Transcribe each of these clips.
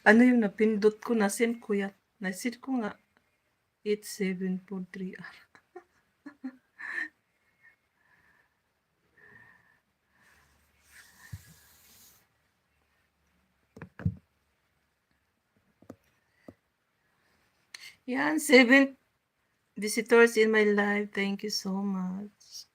Ano yung napindot ko, na-send ko yan. Na-send ko nga, 8743R. Yan, 7 visitors in my life. Thank you so much.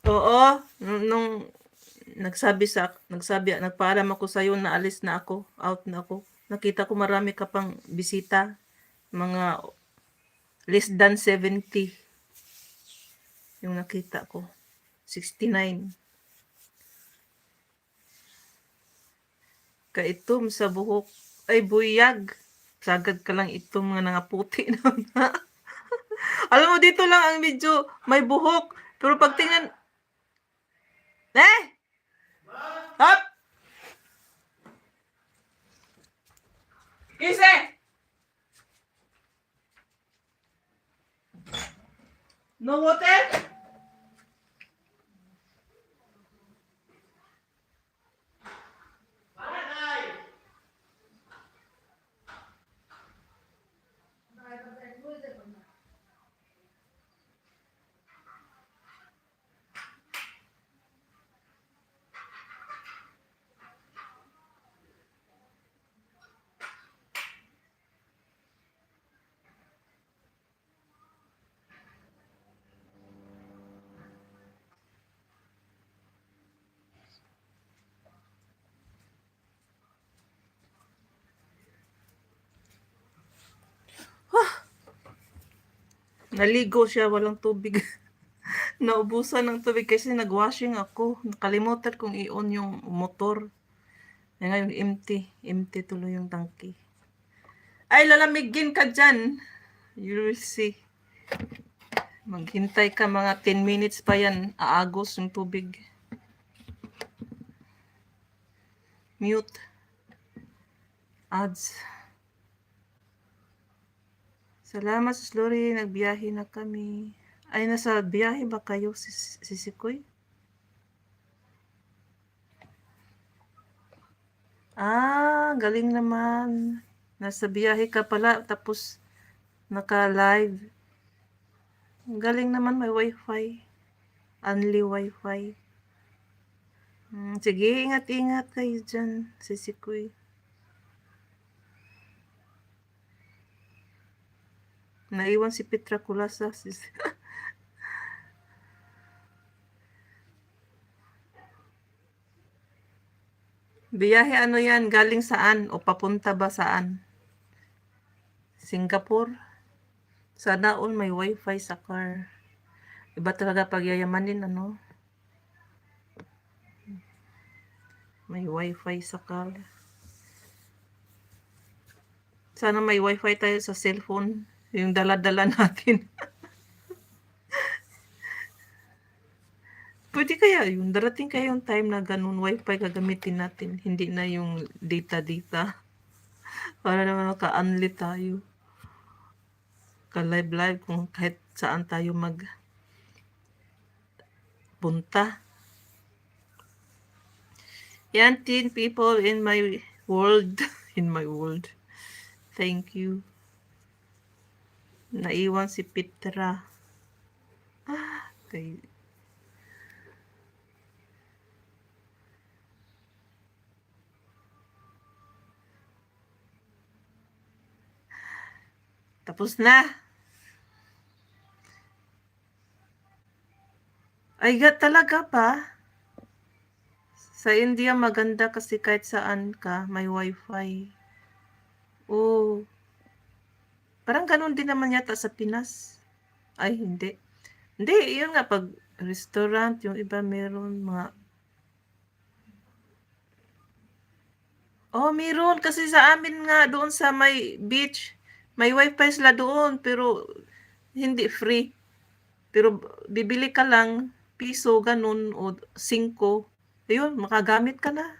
Oo, nung nagpaalam ako sa'yo na alis na ako, out na ako. Nakita ko marami ka pang bisita, mga less than 70 yung nakita ko. 69. Kaitom sa buhok. Ay, buyag. Sagad ka lang itong mga nangaputi na. Alam mo, dito lang ang medyo may buhok. Pero pag tingnan... Eh! Hop! Kise! No water? Naligo siya, walang tubig. Naubusan ng tubig kasi nagwashing ako. Nakalimutan kong i-on yung motor. Eh, ngayon, empty. Empty tuloy yung tangke. Ay, lalamigin ka dyan. You will see. Maghintay ka mga 10 minutes pa yan. Aagos yung tubig. Mute. Ads. Salamat sa Slory. Nagbiyahe na kami. Ay, nasa biyahe ba kayo, si Sikoy? Ah, galing naman. Nasa biyahe ka pala, tapos naka-live. Galing naman, may wifi. Only wifi. Sige, ingat-ingat kayo dyan, si Sikoy. Naiwan si Petra Kulasa. Biyahe ano yan? Galing saan? O papunta ba saan? Singapore? Sana all may wifi sa car. Iba talaga pag yayamanin, ano? May wifi sa car. Sana may wifi tayo sa cellphone. Yung dala-dala natin. Pwede kaya yung darating kaya yung time na ganun wifi gagamitin natin. Hindi na yung data. Para naman maka-unli tayo. Ka-live kung kahit saan tayo punta. Yan, 10 people in my world. In my world. Thank you. Naiwan si Petra. Okay. Tapos na. Ay, talaga pa? Sa India maganda kasi kahit saan ka, may wifi. Oh. Parang ganun din naman yata sa Pinas. Ay, hindi. Hindi, yun nga, pag restaurant, yung iba meron mga... Oh, meron. Kasi sa amin nga, doon sa may beach, may wifi sila doon, pero hindi free. Pero bibili ka lang, piso, ganun, o 5. Ayun, makagamit ka na.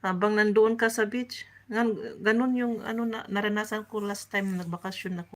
Habang nandoon ka sa beach. Ganun yung ano, naranasan ko last time na nagbakasyon ako.